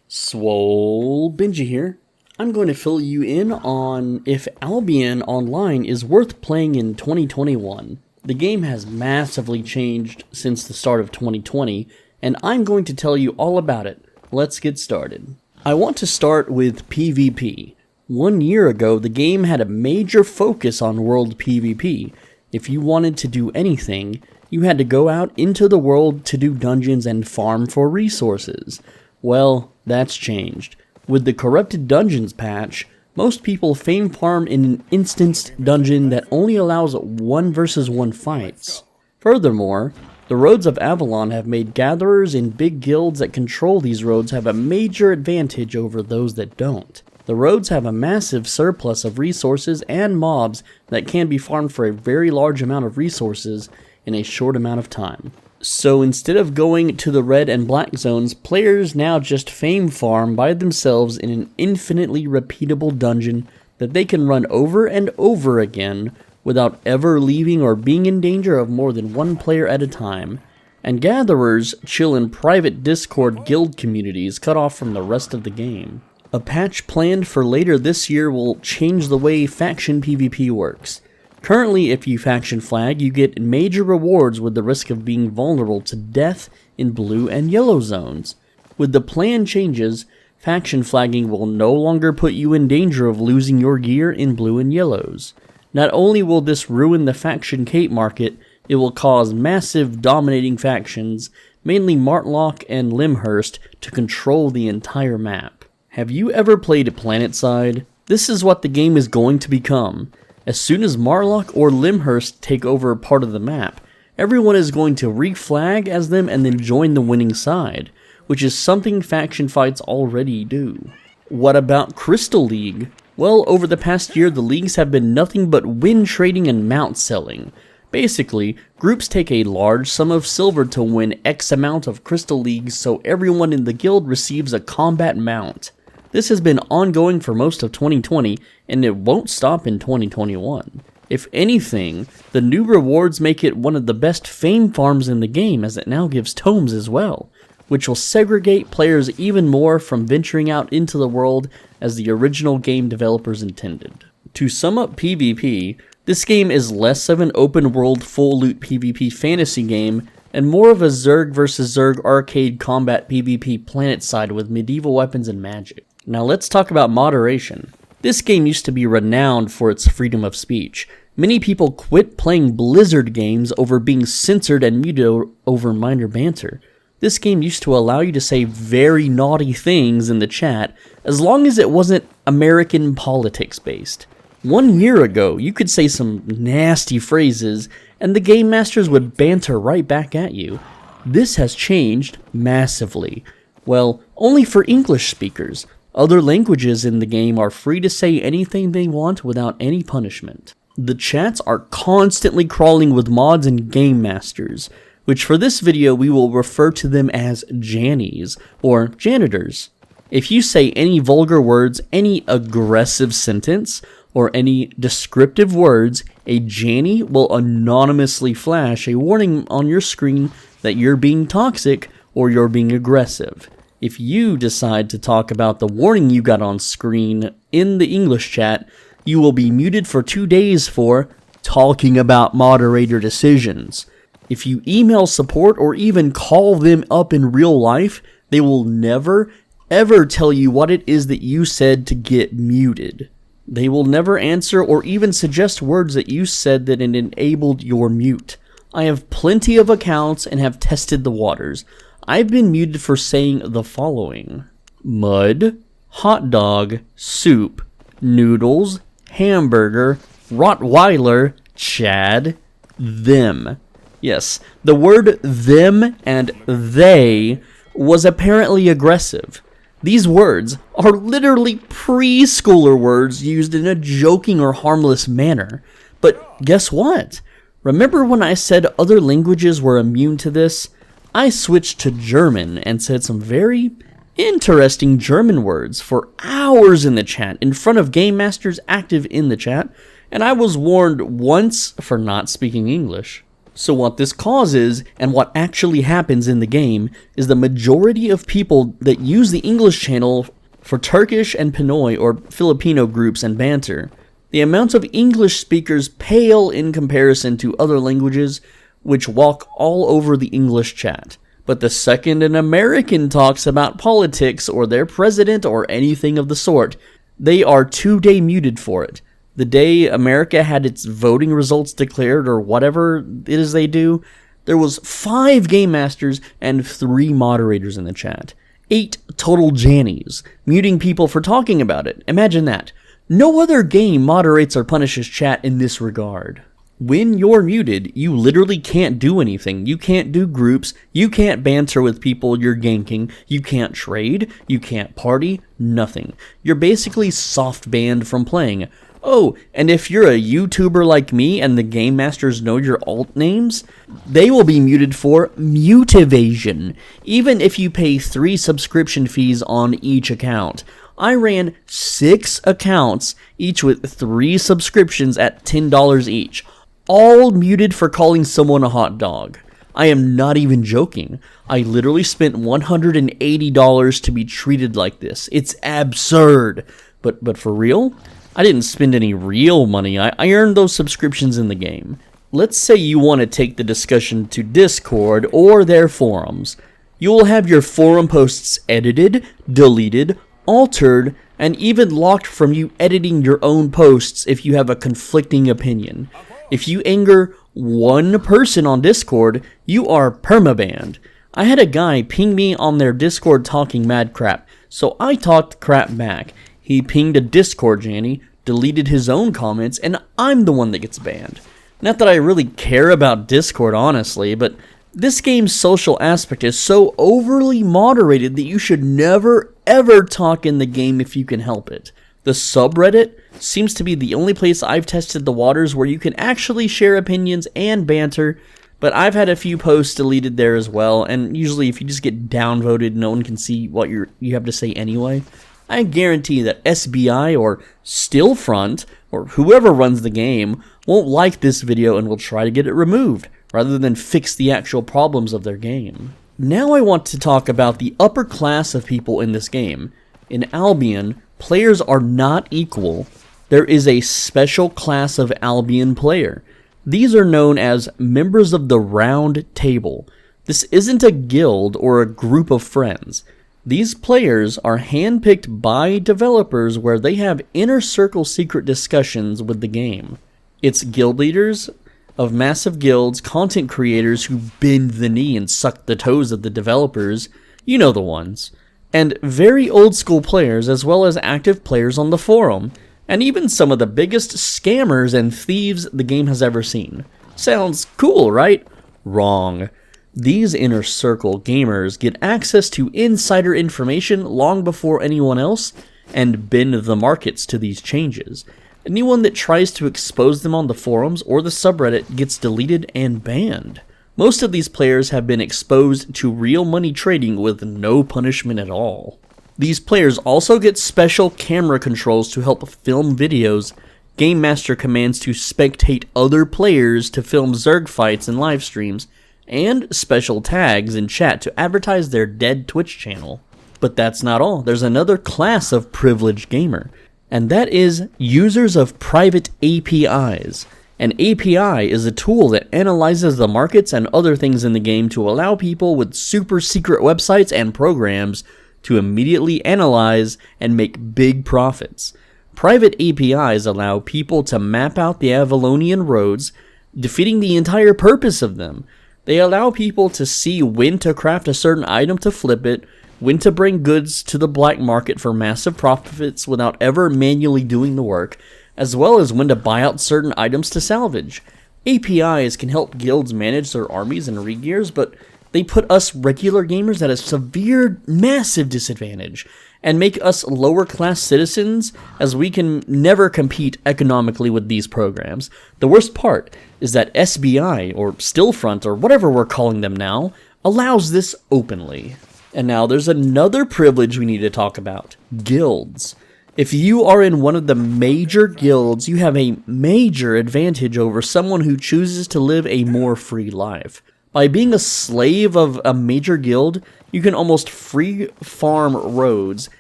SwoleBenji here. I'm going to fill you in on if Albion Online is worth playing in 2021. The game has massively changed since the start of 2020, and I'm going to tell you all about it. Let's get started. I want to start with PvP. 1 year ago, the game had a major focus on world PvP. If you wanted to do anything, you had to go out into the world to do dungeons and farm for resources. Well, that's changed. With the Corrupted Dungeons patch, most people fame farm in an instanced dungeon that only allows 1 versus 1 fights. Furthermore, the roads of Avalon have made gatherers in big guilds that control these roads have a major advantage over those that don't. The roads have a massive surplus of resources and mobs that can be farmed for a very large amount of resources in a short amount of time. So instead of going to the red and black zones, players now just fame farm by themselves in an infinitely repeatable dungeon that they can run over and over again without ever leaving or being in danger of more than 1 player at a time. And gatherers chill in private Discord guild communities cut off from the rest of the game. A patch planned for later this year will change the way faction PvP works. Currently, if you faction flag, you get major rewards with the risk of being vulnerable to death in blue and yellow zones. With the plan changes, faction flagging will no longer put you in danger of losing your gear in blue and yellows. Not only will this ruin the faction cape market, it will cause massive dominating factions, mainly Martlock and Limhurst, to control the entire map. Have you ever played PlanetSide? This is what the game is going to become. As soon as Martlock or Limhurst take over part of the map, everyone is going to reflag as them and then join the winning side, which is something faction fights already do. What about Crystal League? Well, over the past year, the leagues have been nothing but win trading and mount selling. Basically, groups take a large sum of silver to win X amount of Crystal Leagues so everyone in the guild receives a combat mount. This has been ongoing for most of 2020, and it won't stop in 2021. If anything, the new rewards make it one of the best fame farms in the game, as it now gives tomes as well, which will segregate players even more from venturing out into the world as the original game developers intended. To sum up PvP, this game is less of an open world full loot PvP fantasy game and more of a Zerg vs Zerg arcade combat PvP PlanetSide with medieval weapons and magic. Now let's talk about moderation. This game used to be renowned for its freedom of speech. Many people quit playing Blizzard games over being censored and muted over minor banter. This game used to allow you to say very naughty things in the chat as long as it wasn't American politics based. 1 year ago, you could say some nasty phrases and the game masters would banter right back at you. This has changed massively. Well, only for English speakers. Other languages in the game are free to say anything they want without any punishment. The chats are constantly crawling with mods and game masters, which for this video we will refer to them as Jannies, or janitors. If you say any vulgar words, any aggressive sentence, or any descriptive words, a Janny will anonymously flash a warning on your screen that you're being toxic or you're being aggressive. If you decide to talk about the warning you got on screen in the English chat, you will be muted for 2 days for talking about moderator decisions. If you email support or even call them up in real life, they will never, ever tell you what it is that you said to get muted. They will never answer or even suggest words that you said that it enabled your mute. I have plenty of accounts and have tested the waters. I've been muted for saying the following: mud, hot dog, soup, noodles, hamburger, Rottweiler, Chad, them. Yes, the word them and they was apparently aggressive. These words are literally preschooler words used in a joking or harmless manner. But guess what? Remember when I said other languages were immune to this? I switched to German and said some very interesting German words for hours in the chat in front of game masters active in the chat, and I was warned once for not speaking English. So what this causes, and what actually happens in the game, is the majority of people that use the English channel for Turkish and Pinoy or Filipino groups and banter. The amount of English speakers pale in comparison to other languages, which walk all over the English chat. But the second an American talks about politics or their president or anything of the sort, they are 2-day muted for it. The day America had its voting results declared or whatever it is they do, there was 5 game masters and 3 moderators in the chat. 8 total Jannies, muting people for talking about it. Imagine that. No other game moderates or punishes chat in this regard. When you're muted, you literally can't do anything. You can't do groups, you can't banter with people you're ganking, you can't trade, you can't party, nothing. You're basically soft banned from playing. Oh, and if you're a YouTuber like me and the game masters know your alt names, they will be muted for mute evasion, even if you pay 3 subscription fees on each account. I ran 6 accounts, each with 3 subscriptions at $10 each. All muted for calling someone a hot dog. I am not even joking. I literally spent $180 to be treated like this. It's absurd. But for real? I didn't spend any real money. I earned those subscriptions in the game. Let's say you want to take the discussion to Discord or their forums. You will have your forum posts edited, deleted, altered, and even locked from you editing your own posts if you have a conflicting opinion. If you anger one person on Discord, you are permabanned. I had a guy ping me on their Discord talking mad crap, so I talked crap back. He pinged a Discord Janny, deleted his own comments, and I'm the one that gets banned. Not that I really care about Discord, honestly, but this game's social aspect is so overly moderated that you should never ever talk in the game if you can help it. The subreddit seems to be the only place I've tested the waters where you can actually share opinions and banter, but I've had a few posts deleted there as well, and usually if you just get downvoted, no one can see what you have to say anyway. I guarantee that SBI or Stillfront, or whoever runs the game, won't like this video and will try to get it removed, rather than fix the actual problems of their game. Now I want to talk about the upper class of people in this game. In Albion, players are not equal. There is a special class of Albion player. These are known as members of the Round Table. This isn't a guild or a group of friends. These players are handpicked by developers where they have inner circle secret discussions with the game. It's guild leaders of massive guilds, content creators who bend the knee and suck the toes of the developers, you know the ones, and very old school players as well as active players on the forum, and even some of the biggest scammers and thieves the game has ever seen. Sounds cool, right? Wrong. These inner circle gamers get access to insider information long before anyone else and bend the markets to these changes. Anyone that tries to expose them on the forums or the subreddit gets deleted and banned. Most of these players have been exposed to real money trading with no punishment at all. These players also get special camera controls to help film videos, Game Master commands to spectate other players to film Zerg fights and live streams, and special tags in chat to advertise their dead Twitch channel. But that's not all. There's another class of privileged gamer, and that is users of private APIs. An API is a tool that analyzes the markets and other things in the game to allow people with super secret websites and programs to immediately analyze and make big profits. Private APIs allow people to map out the Avalonian roads, defeating the entire purpose of them. They allow people to see when to craft a certain item to flip it, when to bring goods to the black market for massive profits without ever manually doing the work, as well as when to buy out certain items to salvage. APIs can help guilds manage their armies and regears, but they put us regular gamers at a severe, massive disadvantage, and make us lower class citizens as we can never compete economically with these programs. The worst part is that SBI, or Stillfront, or whatever we're calling them now, allows this openly. And now there's another privilege we need to talk about: guilds. If you are in one of the major guilds, you have a major advantage over someone who chooses to live a more free life. By being a slave of a major guild, you can almost free farm roads,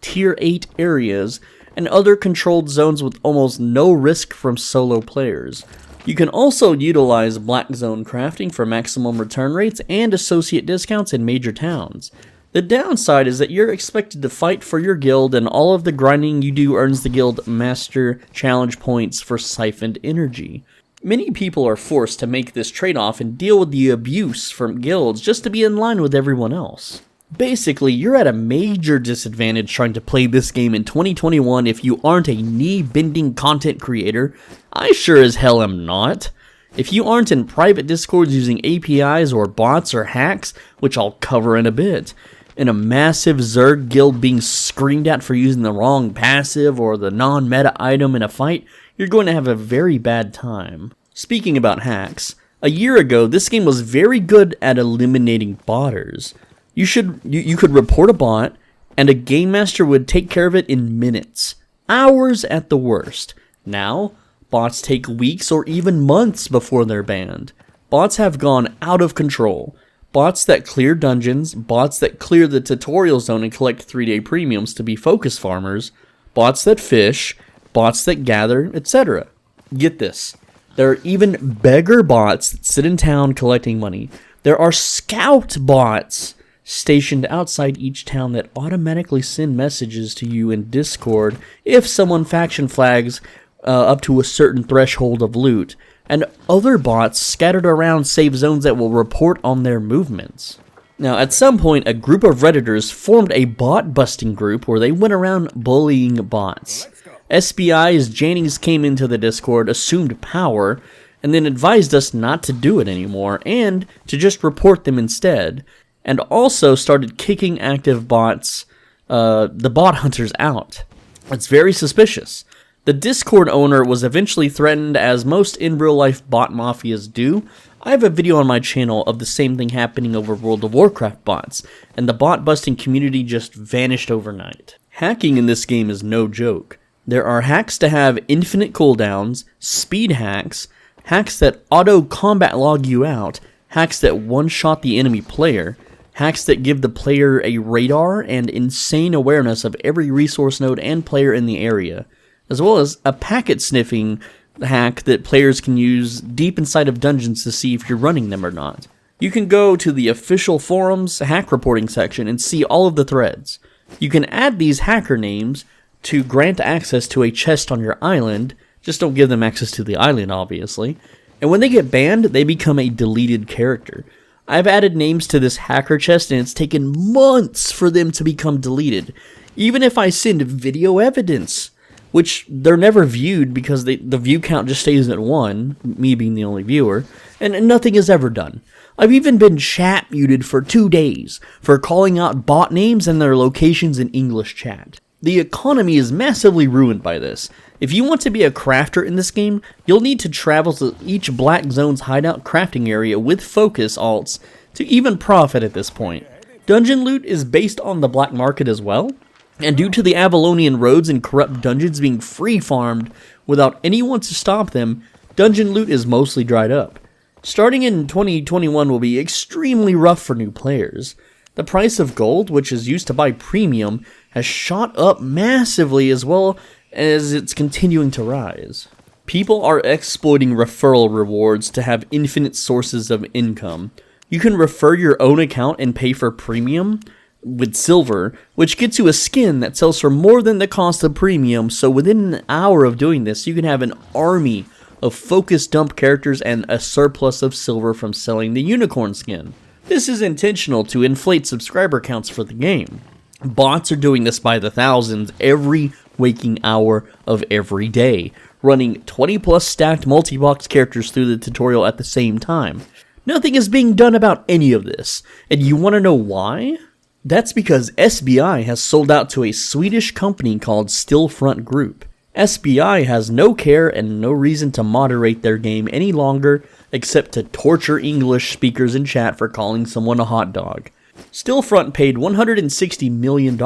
tier 8 areas, and other controlled zones with almost no risk from solo players. You can also utilize black zone crafting for maximum return rates and associate discounts in major towns. The downside is that you're expected to fight for your guild, and all of the grinding you do earns the guild master challenge points for siphoned energy. Many people are forced to make this trade-off and deal with the abuse from guilds just to be in line with everyone else. Basically, you're at a major disadvantage trying to play this game in 2021 if you aren't a knee-bending content creator. I sure as hell am not. If you aren't in private discords using APIs or bots or hacks, which I'll cover in a bit, in a massive Zerg guild being screamed at for using the wrong passive or the non-meta item in a fight, you're going to have a very bad time. Speaking about hacks, a year ago this game was very good at eliminating botters. You could report a bot, and a game master would take care of it in minutes, hours at the worst. Now, bots take weeks or even months before they're banned. Bots have gone out of control. Bots that clear dungeons, bots that clear the tutorial zone and collect 3-day premiums to be focus farmers, bots that fish, bots that gather, etc. Get this. There are even beggar bots that sit in town collecting money. There are scout bots stationed outside each town that automatically send messages to you in Discord if someone faction flags up to a certain threshold of loot, and other bots scattered around safe zones that will report on their movements. Now, at some point, a group of Redditors formed a bot busting group where they went around bullying bots. SBI's Jannings came into the Discord, assumed power, and then advised us not to do it anymore and to just report them instead, and also started kicking active bots, the bot hunters, out. It's very suspicious. The Discord owner was eventually threatened, as most in real life bot mafias do. I have a video on my channel of the same thing happening over World of Warcraft bots, and the bot busting community just vanished overnight. Hacking in this game is no joke. There are hacks to have infinite cooldowns, speed hacks, hacks that auto combat log you out, hacks that one-shot the enemy player, hacks that give the player a radar and insane awareness of every resource node and player in the area, as well as a packet sniffing hack that players can use deep inside of dungeons to see if you're running them or not. You can go to the official forums hack reporting section and see all of the threads. You can add these hacker names to grant access to a chest on your island. Just don't give them access to the island, obviously. And when they get banned, they become a deleted character. I've added names to this hacker chest, and it's taken months for them to become deleted. Even if I send video evidence, which they're never viewed because the view count just stays at 1, me being the only viewer, and nothing is ever done. I've even been chat muted for 2 days for calling out bot names and their locations in English chat. The economy is massively ruined by this. If you want to be a crafter in this game, you'll need to travel to each Black Zone's hideout crafting area with focus alts to even profit at this point. Dungeon loot is based on the black market as well, and due to the Avalonian roads and corrupt dungeons being free farmed without anyone to stop them, dungeon loot is mostly dried up. Starting in 2021 will be extremely rough for new players. The price of gold, which is used to buy premium, has shot up massively, as well as it's continuing to rise. People are exploiting referral rewards to have infinite sources of income. You can refer your own account and pay for premium with silver, which gets you a skin that sells for more than the cost of premium, so within an hour of doing this, you can have an army of focus dump characters and a surplus of silver from selling the unicorn skin. This is intentional to inflate subscriber counts for the game. Bots are doing this by the thousands every waking hour of every day, running 20 plus stacked multi-box characters through the tutorial at the same time. Nothing is being done about any of this, and you want to know why? That's because SBI has sold out to a Swedish company called Stillfront Group. SBI has no care and no reason to moderate their game any longer except to torture English speakers in chat for calling someone a hot dog. Stillfront paid $160 million,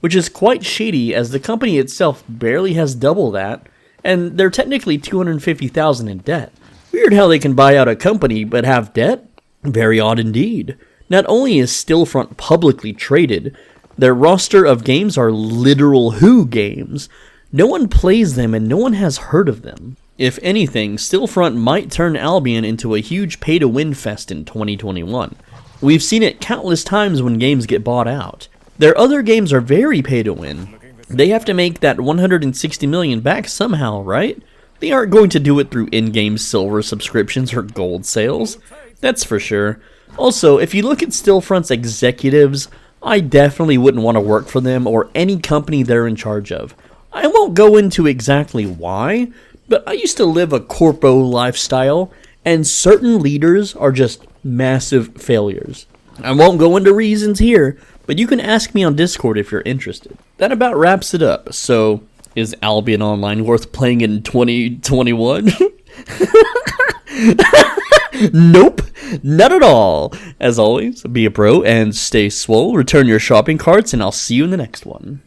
which is quite shady as the company itself barely has double that, and they're technically $250,000 in debt. Weird how they can buy out a company but have debt? Very odd indeed. Not only is Stillfront publicly traded, their roster of games are literal Who games. No one plays them and no one has heard of them. If anything, Stillfront might turn Albion into a huge pay-to-win fest in 2021. We've seen it countless times when games get bought out. Their other games are very pay-to-win. They have to make that $160 million back somehow, right? They aren't going to do it through in-game silver subscriptions or gold sales. That's for sure. Also, if you look at Stillfront's executives, I definitely wouldn't want to work for them or any company they're in charge of. I won't go into exactly why, but I used to live a corpo lifestyle, and certain leaders are just massive failures. I won't go into reasons here, but you can ask me on Discord if you're interested. That about wraps it up. So, is Albion Online worth playing in 2021? Nope, not at all. As always, be a pro and stay swole. Return your shopping carts, and I'll see you in the next one.